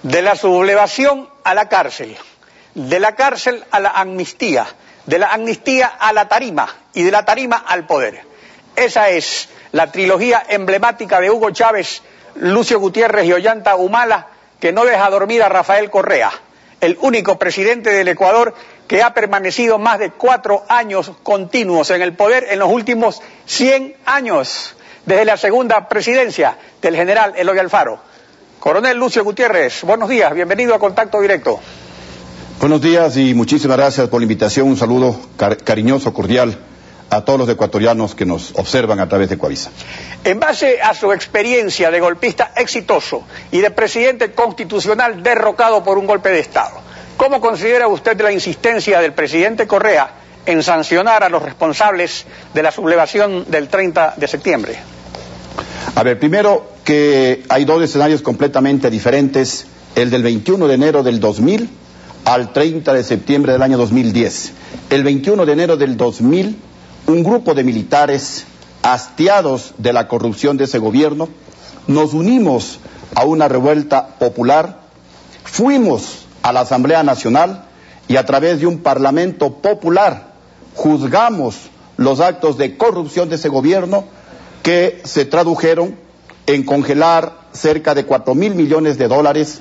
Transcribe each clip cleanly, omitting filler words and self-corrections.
De la sublevación a la cárcel, de la cárcel a la amnistía, de la amnistía a la tarima y de la tarima al poder. Esa es la trilogía emblemática de Hugo Chávez, Lucio Gutiérrez y Ollanta Humala, que no deja dormir a Rafael Correa, el único presidente del Ecuador que ha permanecido más de 4 años continuos en el poder en los últimos 100 años, desde la segunda presidencia del general Eloy Alfaro. Coronel Lucio Gutiérrez, buenos días, bienvenido a Contacto Directo. Buenos días y muchísimas gracias por la invitación. Un saludo cariñoso, cordial a todos los ecuatorianos que nos observan a través de Coavisa. En base a su experiencia de golpista exitoso y de presidente constitucional derrocado por un golpe de Estado, ¿cómo considera usted la insistencia del presidente Correa en sancionar a los responsables de la sublevación del 30 de septiembre? A ver, primero que hay dos escenarios completamente diferentes, el del 21 de enero del 2000 al 30 de septiembre del año 2010. El 21 de enero del 2000, un grupo de militares hastiados de la corrupción de ese gobierno, nos unimos a una revuelta popular, fuimos a la Asamblea Nacional y a través de un parlamento popular juzgamos los actos de corrupción de ese gobierno que se tradujeron en congelar cerca de 4.000 millones de dólares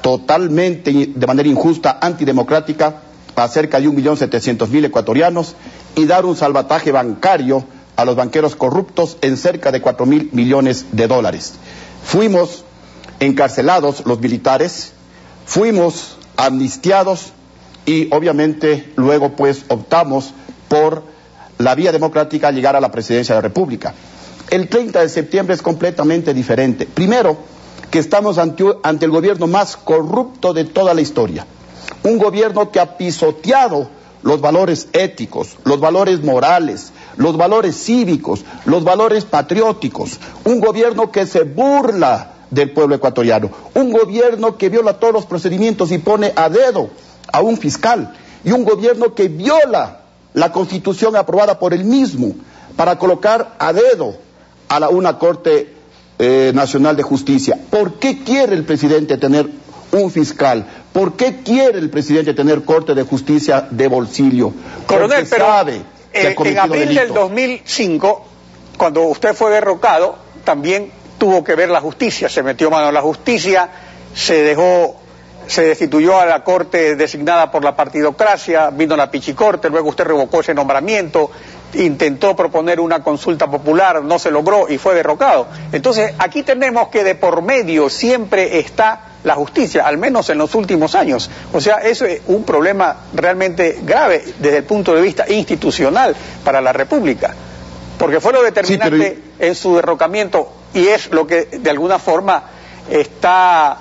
totalmente de manera injusta, antidemocrática, a cerca de 1.700.000 ecuatorianos y dar un salvataje bancario a los banqueros corruptos en cerca de 4.000 millones de dólares. Fuimos encarcelados los militares, fuimos amnistiados y obviamente luego pues optamos por la vía democrática llegar a la presidencia de la República. El 30 de septiembre es completamente diferente. Primero, que estamos ante el gobierno más corrupto de toda la historia. Un gobierno que ha pisoteado los valores éticos, los valores morales, los valores cívicos, los valores patrióticos. Un gobierno que se burla del pueblo ecuatoriano. Un gobierno que viola todos los procedimientos y pone a dedo a un fiscal. Y un gobierno que viola la Constitución aprobada por él mismo para colocar a dedo a una Corte Nacional de Justicia. ¿Por qué quiere el presidente tener un fiscal? ¿Por qué quiere el presidente tener Corte de Justicia de bolsillo? Coronel, pero sabe que ha cometido en abril delito. del 2005, cuando usted fue derrocado, también tuvo que ver la justicia, se metió mano a la justicia, se destituyó a la Corte designada por la partidocracia, vino la Pichicorte, luego usted revocó ese nombramiento, intentó proponer una consulta popular, no se logró y fue derrocado. Entonces, aquí tenemos que de por medio siempre está la justicia, al menos en los últimos años. O sea, eso es un problema realmente grave desde el punto de vista institucional para la República, porque fue lo determinante en su derrocamiento y es lo que de alguna forma está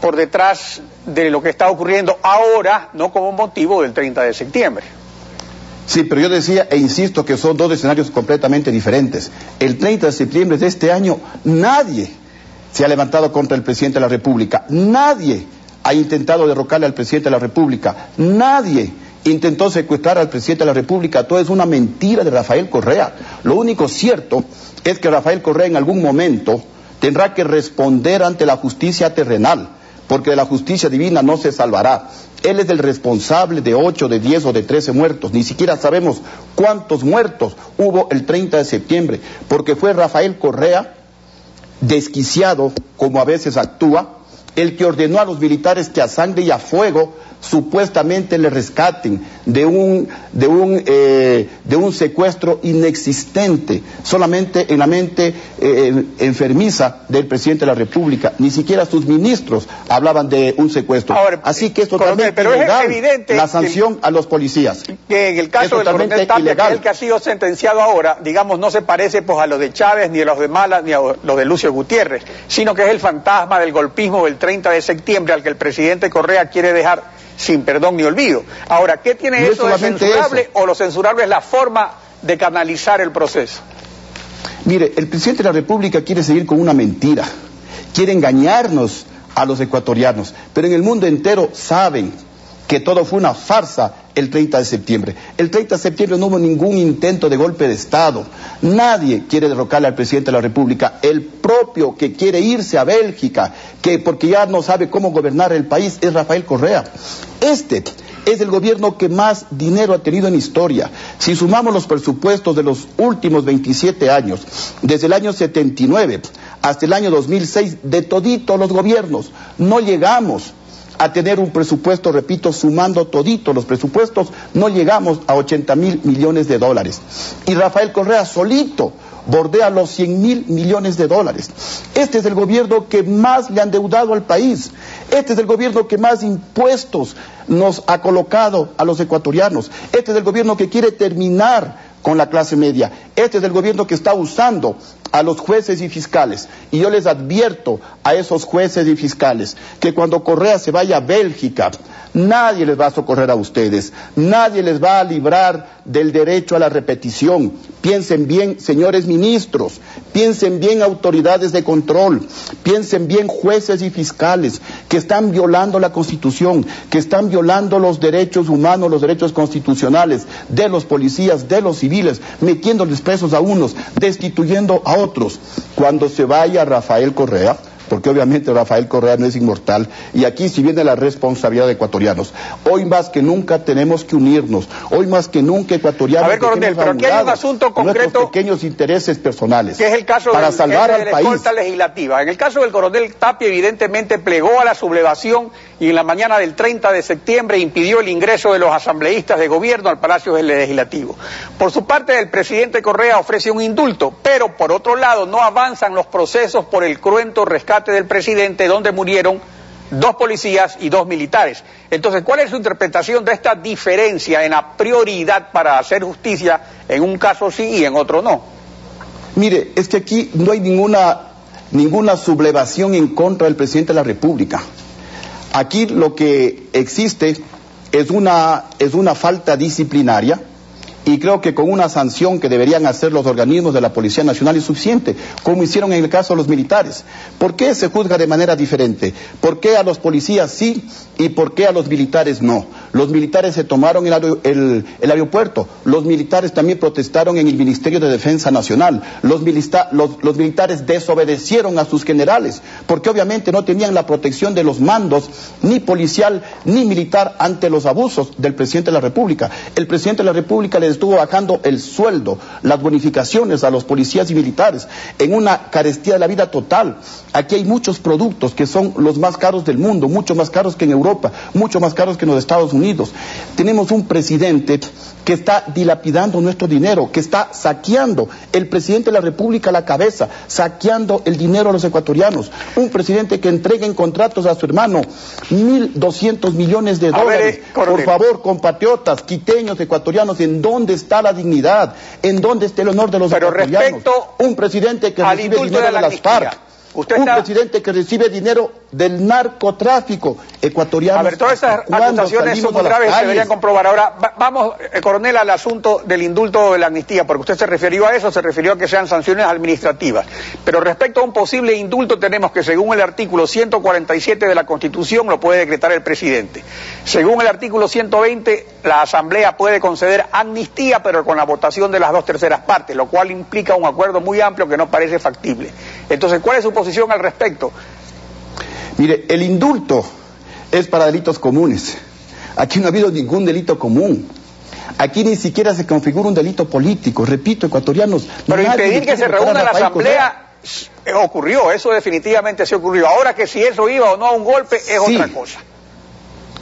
por detrás de lo que está ocurriendo ahora, no como motivo del 30 de septiembre. Sí, pero yo decía e insisto que son dos escenarios completamente diferentes. El 30 de septiembre de este año nadie se ha levantado contra el presidente de la República, nadie ha intentado derrocarle al presidente de la República, nadie intentó secuestrar al presidente de la República. Todo es una mentira de Rafael Correa. Lo único cierto es que Rafael Correa en algún momento tendrá que responder ante la justicia terrenal, porque de la justicia divina no se salvará. Él es el responsable de 8, de 10 o de 13 muertos. Ni siquiera sabemos cuántos muertos hubo el 30 de septiembre, porque fue Rafael Correa, desquiciado como a veces actúa, el que ordenó a los militares que a sangre y a fuego supuestamente le rescaten de un secuestro inexistente, solamente en la mente enfermiza del presidente de la República. Ni siquiera sus ministros hablaban de un secuestro. Ahora, así que es totalmente ilegal la sanción a los policías. Que en el caso del coronel Tapia, que es el que ha sido sentenciado ahora, digamos, no se parece pues a los de Chávez, ni a los de Mala, ni a los de Lucio Gutiérrez, sino que es el fantasma del golpismo del 30 de septiembre al que el presidente Correa quiere dejar sin perdón ni olvido. Ahora, ¿qué tiene eso de censurable eso? O lo censurable es la forma de canalizar el proceso? Mire, el presidente de la República quiere seguir con una mentira, quiere engañarnos a los ecuatorianos, pero en el mundo entero saben que todo fue una farsa el 30 de septiembre. El 30 de septiembre no hubo ningún intento de golpe de Estado. Nadie quiere derrocarle al presidente de la República. El propio que quiere irse a Bélgica, que porque ya no sabe cómo gobernar el país, es Rafael Correa. Este es el gobierno que más dinero ha tenido en historia. Si sumamos los presupuestos de los últimos 27 años, desde el año 79 hasta el año 2006, de toditos los gobiernos, no llegamos a tener un presupuesto, repito, sumando toditos los presupuestos, no llegamos a 80.000 millones de dólares. Y Rafael Correa solito bordea los 100.000 millones de dólares. Este es el gobierno que más le ha endeudado al país. Este es el gobierno que más impuestos nos ha colocado a los ecuatorianos. Este es el gobierno que quiere terminar con la clase media. Este es el gobierno que está usando a los jueces y fiscales. Y yo les advierto a esos jueces y fiscales que cuando Correa se vaya a Bélgica, nadie les va a socorrer a ustedes, nadie les va a librar del derecho a la repetición. Piensen bien, señores ministros, piensen bien, autoridades de control, piensen bien, jueces y fiscales, que están violando la Constitución, que están violando los derechos humanos, los derechos constitucionales de los policías, de los civiles, metiéndoles presos a unos, destituyendo a otros. Cuando se vaya Rafael Correa, porque obviamente Rafael Correa no es inmortal, y aquí sí viene la responsabilidad de ecuatorianos. Hoy más que nunca tenemos que unirnos, hoy más que nunca ecuatorianos. A ver, coronel, pero aquí hay un asunto concreto, nuestros pequeños intereses personales, que es el caso para salvar al de la país. escolta legislativa. En el caso del coronel Tapia, evidentemente plegó a la sublevación y en la mañana del 30 de septiembre impidió el ingreso de los asambleístas de gobierno al Palacio Legislativo. Por su parte, el presidente Correa ofrece un indulto, pero por otro lado no avanzan los procesos por el cruento rescate del presidente, donde murieron 2 policías y 2 militares. Entonces, ¿cuál es su interpretación de esta diferencia en la prioridad para hacer justicia en un caso sí y en otro no? Mire, es que aquí no hay ninguna sublevación en contra del presidente de la República. Aquí lo que existe es una falta disciplinaria, y creo que con una sanción que deberían hacer los organismos de la Policía Nacional es suficiente, como hicieron en el caso de los militares. ¿Por qué se juzga de manera diferente? ¿Por qué a los policías sí y por qué a los militares no? Los militares se tomaron el aeropuerto, los militares también protestaron en el Ministerio de Defensa Nacional, los militares desobedecieron a sus generales, porque obviamente no tenían la protección de los mandos, ni policial ni militar, ante los abusos del presidente de la República. El presidente de la República le estuvo bajando el sueldo, las bonificaciones a los policías y militares, en una carestía de la vida total. Aquí hay muchos productos que son los más caros del mundo, mucho más caros que en Europa, mucho más caros que en los Estados Unidos. Tenemos un presidente que está dilapidando nuestro dinero, que está saqueando, el presidente de la República a la cabeza, saqueando el dinero a los ecuatorianos. Un presidente que entrega en contratos a su hermano 1.200 millones de dólares. Por favor, compatriotas, quiteños, ecuatorianos, ¿en dónde está la dignidad? ¿En dónde está el honor de los ecuatorianos? Respecto un presidente que recibe dinero de las FARC, presidente que recibe dinero del narcotráfico ecuatoriano. A ver, todas estas acusaciones son muy graves y se deberían comprobar. Ahora, vamos, coronel, al asunto del indulto o de la amnistía, porque usted se refirió a eso, se refirió a que sean sanciones administrativas. Pero respecto a un posible indulto, tenemos que, según el artículo 147 de la Constitución, lo puede decretar el presidente. Según el artículo 120, la Asamblea puede conceder amnistía, pero con la votación de las 2/3 partes, lo cual implica un acuerdo muy amplio que no parece factible. Entonces, ¿cuál es su posición al respecto? Mire, el indulto es para delitos comunes. Aquí no ha habido ningún delito común. Aquí ni siquiera se configura un delito político. Repito, ecuatorianos... Pero impedir que se reúna la Asamblea ocurrió, eso definitivamente se ocurrió. Ahora que si eso iba o no a un golpe es otra cosa.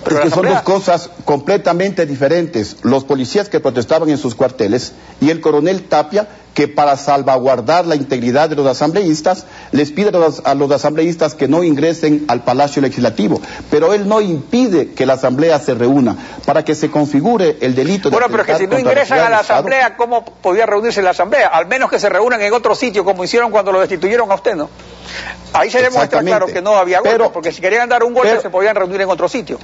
Pero que son dos cosas completamente diferentes. Los policías que protestaban en sus cuarteles y el coronel Tapia, que para salvaguardar la integridad de los asambleístas, les pide a los asambleístas que no ingresen al Palacio Legislativo. Pero él no impide que la Asamblea se reúna para que se configure el delito de... Bueno, pero que si no ingresan a la Asamblea, ¿cómo podía reunirse la Asamblea? Al menos que se reúnan en otro sitio, como hicieron cuando lo destituyeron a usted, ¿no? Ahí se demuestra claro que no había golpe, porque si querían dar un golpe se podían reunir en otro sitio.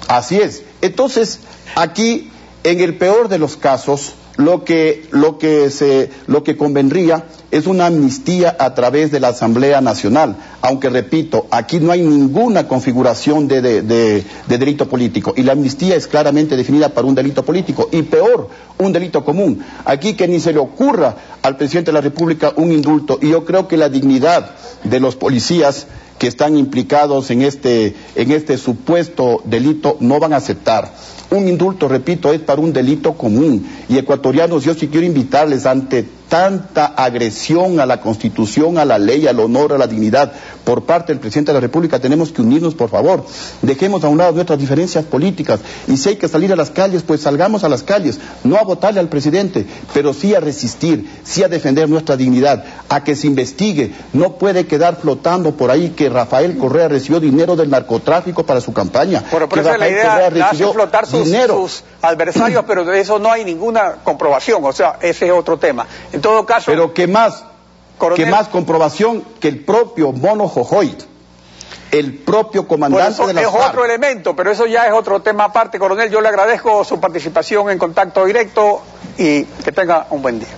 Así es. Entonces, aquí, en el peor de los casos, lo que convendría es una amnistía a través de la Asamblea Nacional, aunque repito, aquí no hay ninguna configuración de delito político, y la amnistía es claramente definida para un delito político, y peor, un delito común. Aquí que ni se le ocurra al presidente de la República un indulto, y yo creo que la dignidad de los policías que están implicados en este supuesto delito no van a aceptar. Un indulto, repito, es para un delito común. Y ecuatorianos, yo sí quiero invitarles, ante tanta agresión a la Constitución, a la ley, al honor, a la dignidad por parte del presidente de la República, tenemos que unirnos, por favor. Dejemos a un lado nuestras diferencias políticas, y si hay que salir a las calles, pues salgamos a las calles, no a votarle al presidente, pero sí a resistir, sí a defender nuestra dignidad, a que se investigue. No puede quedar flotando por ahí que Rafael Correa recibió dinero del narcotráfico para su campaña. Bueno, pero esa es la idea, de hacer flotar sus adversarios, pero de eso no hay ninguna comprobación, o sea, ese es otro tema. En todo caso... Pero ¿qué más comprobación que el propio Mono Jojoy, el propio comandante de la FARC? Es otro elemento, pero eso ya es otro tema aparte. Coronel, yo le agradezco su participación en Contacto Directo y que tenga un buen día.